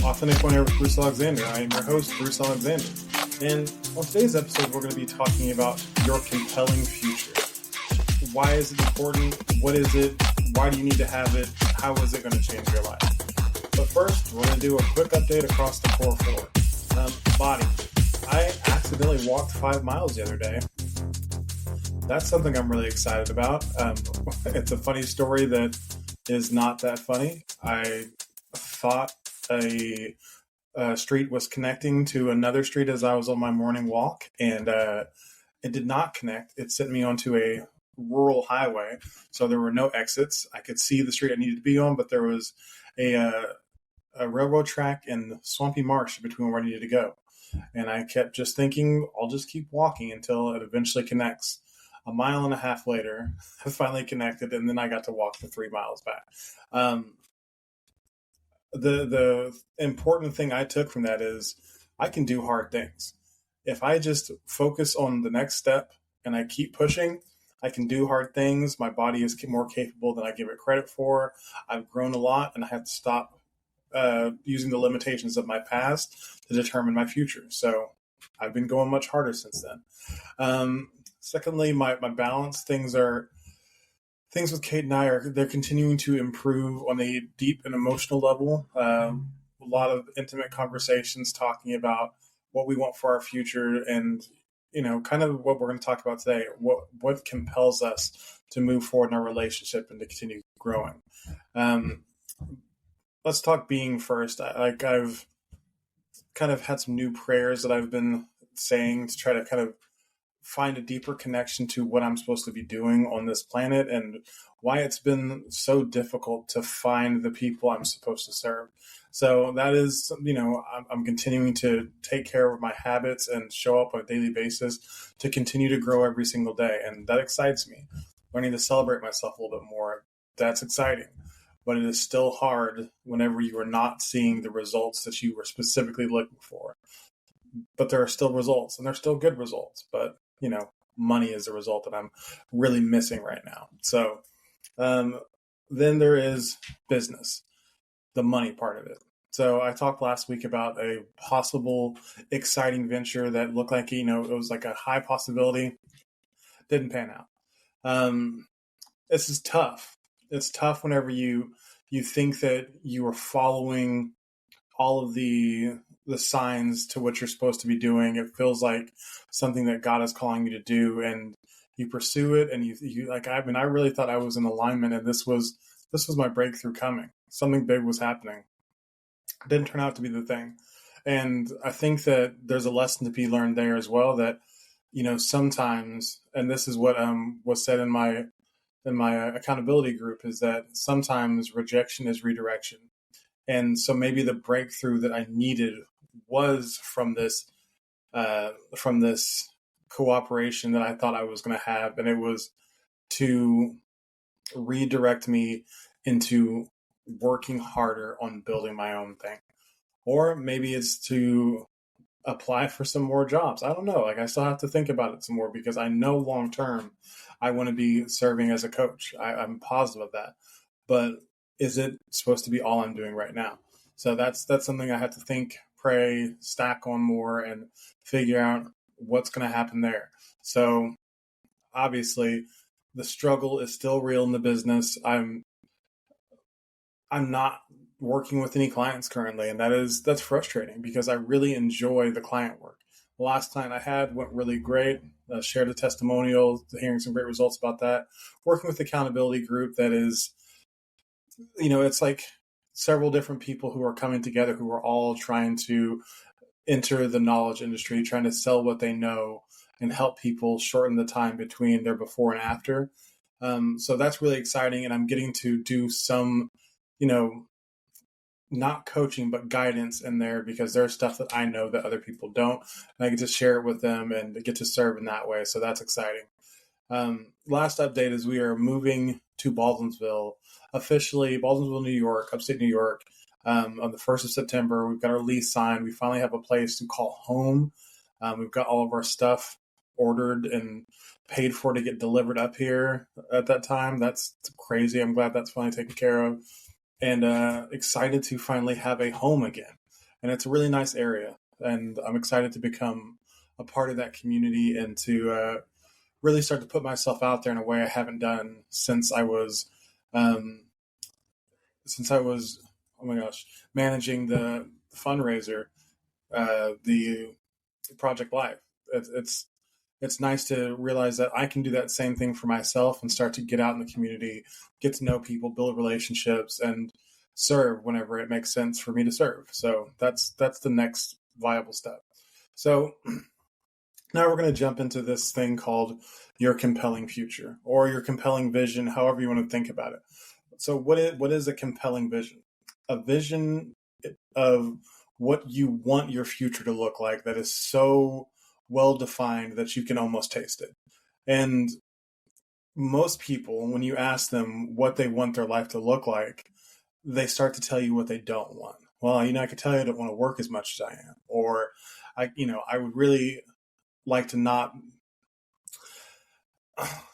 Authentic One Air with Bruce Alexander. I am your host, Bruce Alexander. And on today's episode, we're going to be talking about your compelling future. Why is it important? What is it? Why do you need to have it? How is it going to change your life? But first, we're going to do a quick update across the core floor. Body. I accidentally walked 5 miles the other day. That's something I'm really excited about. It's a funny story that is not that funny. I thought a street was connecting to another street as I was on my morning walk, and it did not connect. It sent me onto a rural highway, so there were no exits. I could see the street I needed to be on, but there was a railroad track and swampy marsh between where I needed to go. And I kept just thinking, I'll just keep walking until it eventually connects. 1.5 miles later, I finally connected, and then I got to walk the 3 miles back. The important thing I took from that is I can do hard things. If I just focus on the next step and I keep pushing, I can do hard things. My body is more capable than I give it credit for. I've grown a lot, and I have to stop using the limitations of my past to determine my future. So I've been going much harder since then. Secondly, my balance, things with Kate and they're continuing to improve on a deep and emotional level. A lot of intimate conversations talking about what we want for our future and, kind of what we're going to talk about today, what compels us to move forward in our relationship and to continue growing. Let's talk being first. I've kind of had some new prayers that I've been saying to try to kind of find a deeper connection to what I'm supposed to be doing on this planet and why it's been so difficult to find the people I'm supposed to serve. So that is, I'm continuing to take care of my habits and show up on a daily basis to continue to grow every single day. And that excites me. Learning to celebrate myself a little bit more, that's exciting. But it is still hard whenever you are not seeing the results that you were specifically looking for. But there are still results, and they're still good results. But money is the result that I'm really missing right now. So then there is business, the money part of it. So I talked last week about a possible exciting venture that looked like, it was like a high possibility. Didn't pan out. This is tough. It's tough whenever you think that you are following all of the signs to what you're supposed to be doing. It feels like something that God is calling you to do, and you pursue it. And you like, I really thought I was in alignment, and this was my breakthrough coming. Something big was happening. It didn't turn out to be the thing. And I think that there's a lesson to be learned there as well, that, sometimes, and this is what was said in my accountability group, is that sometimes rejection is redirection. And so maybe the breakthrough that I needed was from this cooperation that I thought I was going to have. And it was to redirect me into working harder on building my own thing. Or maybe it's to apply for some more jobs. I don't know. I still have to think about it some more, because I know long term I want to be serving as a coach. I'm positive of that. But is it supposed to be all I'm doing right now? So that's something I have to think, pray, stack on more, and figure out what's going to happen there. So obviously the struggle is still real in the business. I'm not working with any clients currently, and that's frustrating because I really enjoy the client work. The last client I had went really great. Shared a testimonial, hearing some great results about that. Working with the accountability group that is, it's like several different people who are coming together who are all trying to enter the knowledge industry, trying to sell what they know and help people shorten the time between their before and after. So that's really exciting. And I'm getting to do some, not coaching, but guidance in there, because there's stuff that I know that other people don't. And I get to share it with them and get to serve in that way. So that's exciting. Last update is we are moving to Baldwinsville, officially Baldwinsville, New York, upstate New York, on the 1st of September. We've got our lease signed. We finally have a place to call home. We've got all of our stuff ordered and paid for to get delivered up here at that time. That's crazy. I'm glad that's finally taken care of, and excited to finally have a home again. and it's a really nice area. And I'm excited to become a part of that community and to really start to put myself out there in a way I haven't done um, since I was, oh my gosh, managing the fundraiser, the Project Life. It's nice to realize that I can do that same thing for myself and start to get out in the community, get to know people, build relationships, and serve whenever it makes sense for me to serve. So that's the next viable step. So now we're going to jump into this thing called your compelling future or your compelling vision, however you want to think about it. So what is a compelling vision? A vision of what you want your future to look like that is so well defined that you can almost taste it. And most people, when you ask them what they want their life to look like, they start to tell you what they don't want. Well, I could tell you I don't want to work as much as I am, or I would really like to not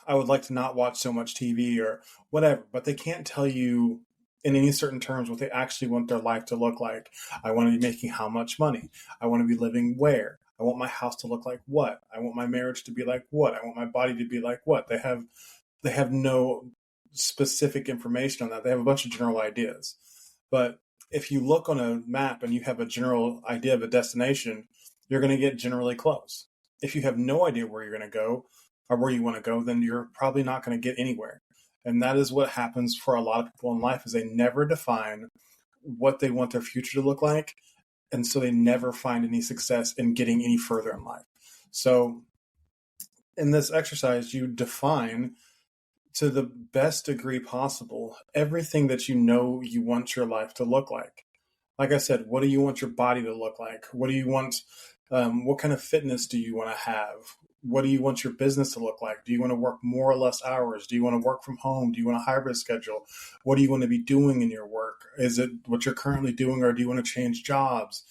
I would like to not watch so much TV or whatever, but they can't tell you in any certain terms what they actually want their life to look like. I want to be making how much money? I want to be living where? I want my house to look like what? I want my marriage to be like what? I want my body to be like what? They have no specific information on that. They have a bunch of general ideas. But if you look on a map and you have a general idea of a destination, you're going to get generally close. If you have no idea where you're going to go or where you want to go, then you're probably not going to get anywhere. And that is what happens for a lot of people in life is they never define what they want their future to look like. And so they never find any success in getting any further in life. So in this exercise, you define to the best degree possible everything that you know you want your life to look like. Like I said, what do you want your body to look like? What do you want? What kind of fitness do you want to have? What do you want your business to look like? Do you want to work more or less hours? Do you want to work from home? Do you want a hybrid schedule? What do you want to be doing in your work? Is it what you're currently doing, or do you want to change jobs?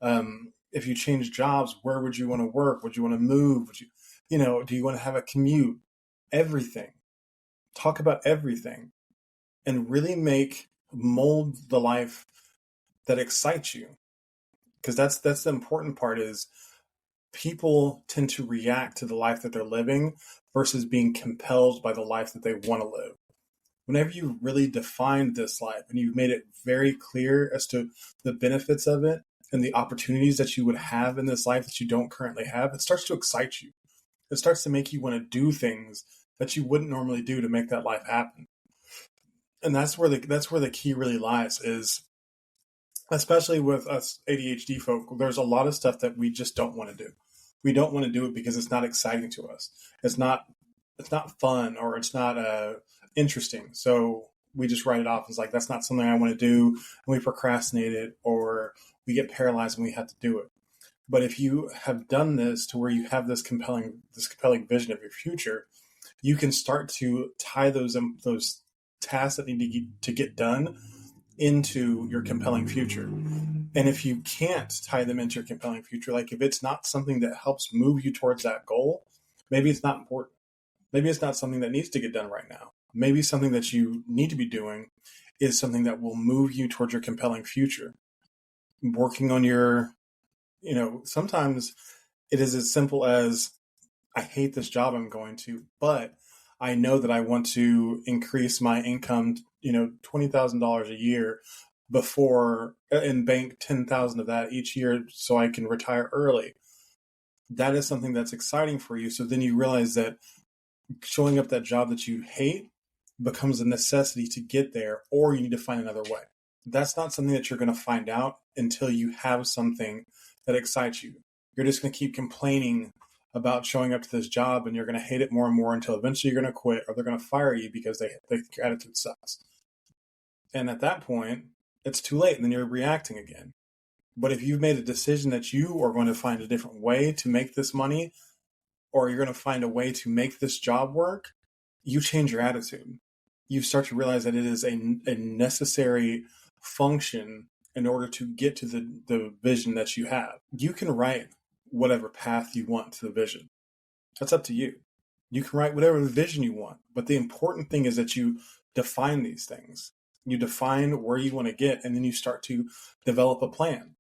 If you change jobs, where would you want to work? Would you want to move? Do you want to have a commute? Everything. Talk about everything and really mold the life that excites you. Because that's the important part is people tend to react to the life that they're living versus being compelled by the life that they want to live. Whenever you really define this life and you've made it very clear as to the benefits of it and the opportunities that you would have in this life that you don't currently have, it starts to excite you. It starts to make you want to do things that you wouldn't normally do to make that life happen. And that's where the key really lies is, especially with us ADHD folk, there's a lot of stuff that we just don't want to do. We don't want to do it because it's not exciting to us. It's not fun, or it's not interesting. So we just write it off as like, that's not something I want to do. And we procrastinate it, or we get paralyzed when we have to do it. But if you have done this to where you have this compelling vision of your future, you can start to tie those tasks that need to get done into your compelling future. And if you can't tie them into your compelling future, like if it's not something that helps move you towards that goal, maybe it's not important. Maybe it's not something that needs to get done right now. Maybe something that you need to be doing is something that will move you towards your compelling future. Working on sometimes it is as simple as, I hate this job I'm going to, but I know that I want to increase my income, $20,000 a year before, and bank 10,000 of that each year so I can retire early. That is something that's exciting for you. So then you realize that showing up that job that you hate becomes a necessity to get there, or you need to find another way. That's not something that you're going to find out until you have something that excites you. You're just going to keep complaining about showing up to this job, and you're going to hate it more and more until eventually you're going to quit, or they're going to fire you because they think your attitude sucks. And at that point, it's too late, and then you're reacting again. But if you've made a decision that you are going to find a different way to make this money, or you're going to find a way to make this job work, you change your attitude. You start to realize that it is a necessary function in order to get to the vision that you have. You can write whatever path you want to the vision. That's up to you. You can write whatever vision you want. But the important thing is that you define these things. You define where you want to get, and then you start to develop a plan.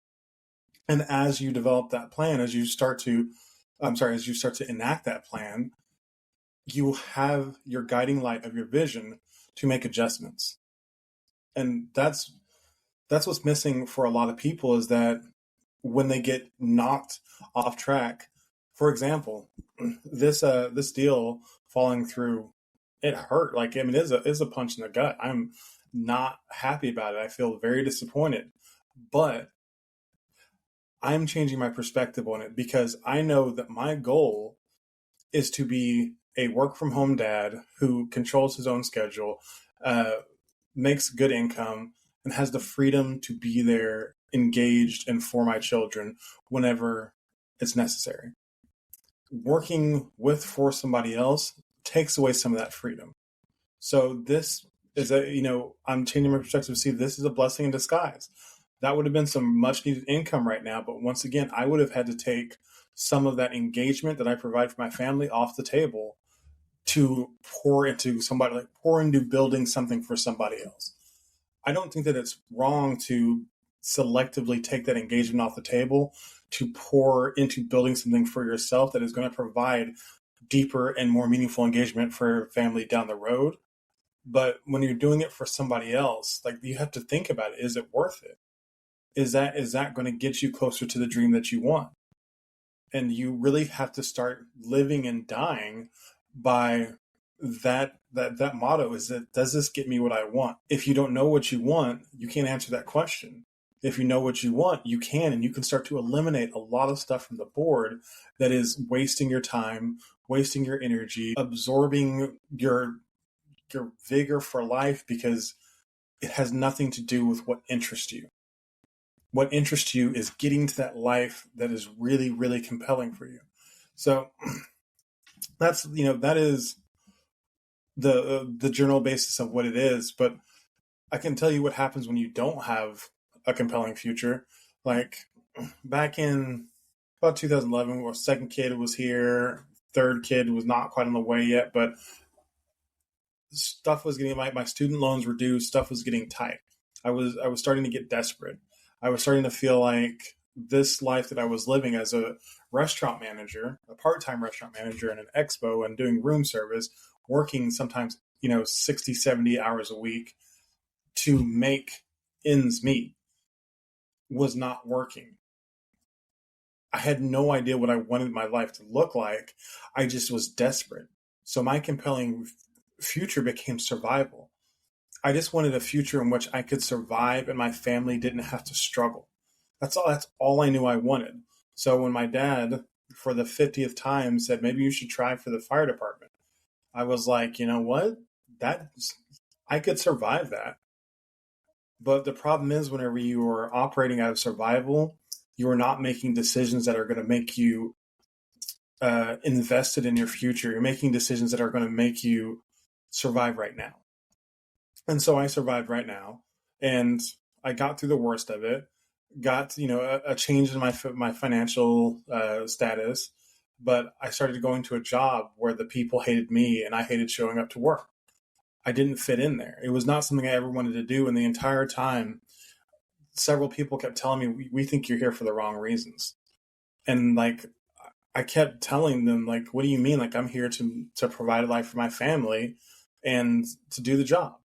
And as you develop that plan, as you start to enact that plan, you have your guiding light of your vision to make adjustments. And that's what's missing for a lot of people, is that when they get knocked off track, for example, this deal falling through, it hurt. Like, I mean, it is a punch in the gut. I'm not happy about it. I feel very disappointed. But I'm changing my perspective on it because I know that my goal is to be a work from home dad who controls his own schedule, uh, makes good income, and has the freedom to be there, engaged, and for my children whenever it's necessary. Working with for somebody else takes away some of that freedom. So this is I'm changing my perspective to see this is a blessing in disguise. That would have been some much needed income right now, but once again, I would have had to take some of that engagement that I provide for my family off the table to pour into building something for somebody else. I don't think that it's wrong to selectively take that engagement off the table to pour into building something for yourself that is going to provide deeper and more meaningful engagement for your family down the road. But when you're doing it for somebody else, like, you have to think about it. Is it worth it? Is that going to get you closer to the dream that you want? And you really have to start living and dying by that motto. Is that, does this get me what I want? If you don't know what you want, you can't answer that question. If you know what you want, you can, and you can start to eliminate a lot of stuff from the board that is wasting your time, wasting your energy, absorbing your vigor for life, because it has nothing to do with what interests you. What interests you is getting to that life that is really, really compelling for you. So that is the general basis of what it is. But I can tell you what happens when you don't have a compelling future. Like, back in about 2011, our second kid was here, third kid was not quite on the way yet, but stuff was getting, my student loans were due, stuff was getting tight. I was starting to get desperate. I was starting to feel like this life that I was living as a restaurant manager, a part-time restaurant manager in an expo, and doing room service, working sometimes 60, 70 hours a week to make ends meet, was not working. I had no idea what I wanted my life to look like. I just was desperate. So my compelling future became survival. I just wanted a future in which I could survive and my family didn't have to struggle. That's all I knew I wanted. So when my dad, for the 50th time, said, maybe you should try for the fire department, I was like, you know what? That I could survive that. But the problem is, whenever you are operating out of survival, you are not making decisions that are going to make you invested in your future. You're making decisions that are going to make you survive right now. And so I survived right now, and I got through the worst of it. Got a change in my financial status, but I started going to a job where the people hated me and I hated showing up to work. I didn't fit in there. It was not something I ever wanted to do, and the entire time, several people kept telling me, "We think you're here for the wrong reasons." And like, I kept telling them, like, what do you mean? Like, I'm here to provide a life for my family and to do the job.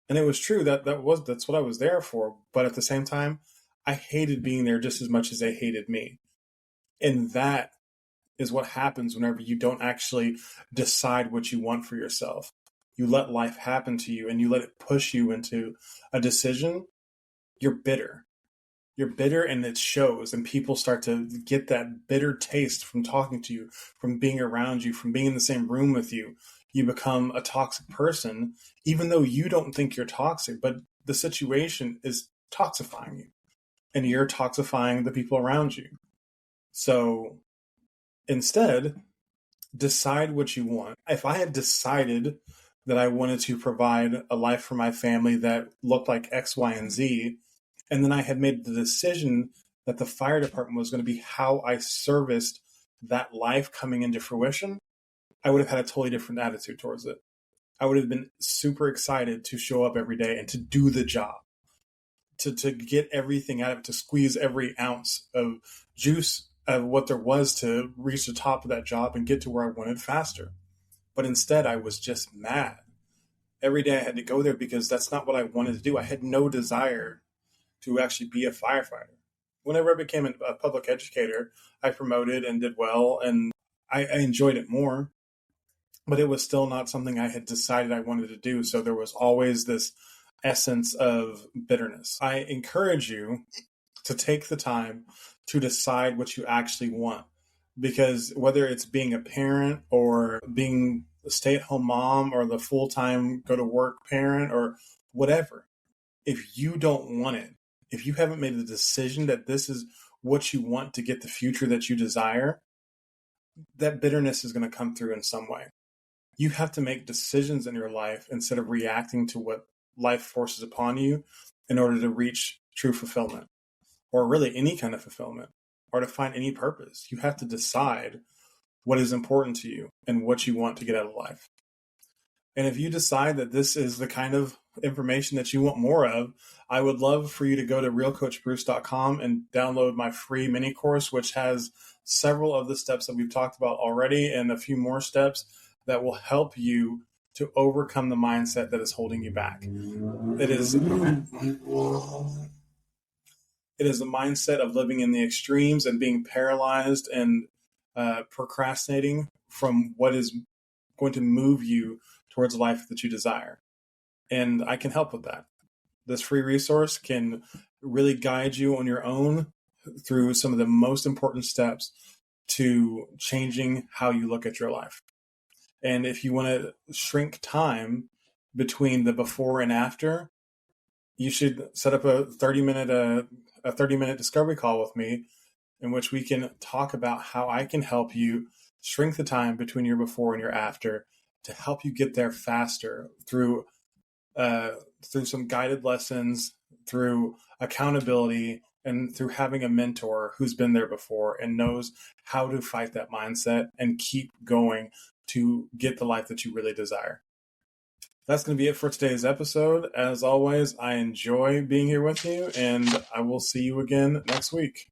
And it was true that's what I was there for. But at the same time, I hated being there just as much as they hated me. And that is what happens whenever you don't actually decide what you want for yourself. You let life happen to you and you let it push you into a decision. You're bitter. You're bitter, and it shows, and people start to get that bitter taste from talking to you, from being around you, from being in the same room with you. You become a toxic person, even though you don't think you're toxic, but the situation is toxifying you, and you're toxifying the people around you. So instead, decide what you want. If I had decided that I wanted to provide a life for my family that looked like X, Y, and Z, and then I had made the decision that the fire department was going to be how I serviced that life coming into fruition, I would have had a totally different attitude towards it. I would have been super excited to show up every day and to do the job. to get everything out of it, to squeeze every ounce of juice of what there was to reach the top of that job and get to where I wanted faster. But instead, I was just mad. Every day I had to go there because that's not what I wanted to do. I had no desire to actually be a firefighter. Whenever I became a public educator, I promoted and did well, and I enjoyed it more, but it was still not something I had decided I wanted to do. So there was always this essence of bitterness. I encourage you to take the time to decide what you actually want, because whether it's being a parent or being a stay-at-home mom or the full-time go-to-work parent or whatever, if you don't want it, if you haven't made the decision that this is what you want to get the future that you desire, that bitterness is going to come through in some way. You have to make decisions in your life instead of reacting to what life forces upon you in order to reach true fulfillment, or really any kind of fulfillment, or to find any purpose. You have to decide what is important to you and what you want to get out of life. And if you decide that this is the kind of information that you want more of, I would love for you to go to realcoachbruce.com and download my free mini course, which has several of the steps that we've talked about already and a few more steps that will help you to overcome the mindset that is holding you back. It is the mindset of living in the extremes and being paralyzed and procrastinating from what is going to move you towards life that you desire. And I can help with that. This free resource can really guide you on your own through some of the most important steps to changing how you look at your life. And if you want to shrink time between the before and after, you should set up a 30-minute discovery call with me in which we can talk about how I can help you shrink the time between your before and your after to help you get there faster through some guided lessons, through accountability, and through having a mentor who's been there before and knows how to fight that mindset and keep going to get the life that you really desire. That's going to be it for today's episode. As always, I enjoy being here with you, and I will see you again next week.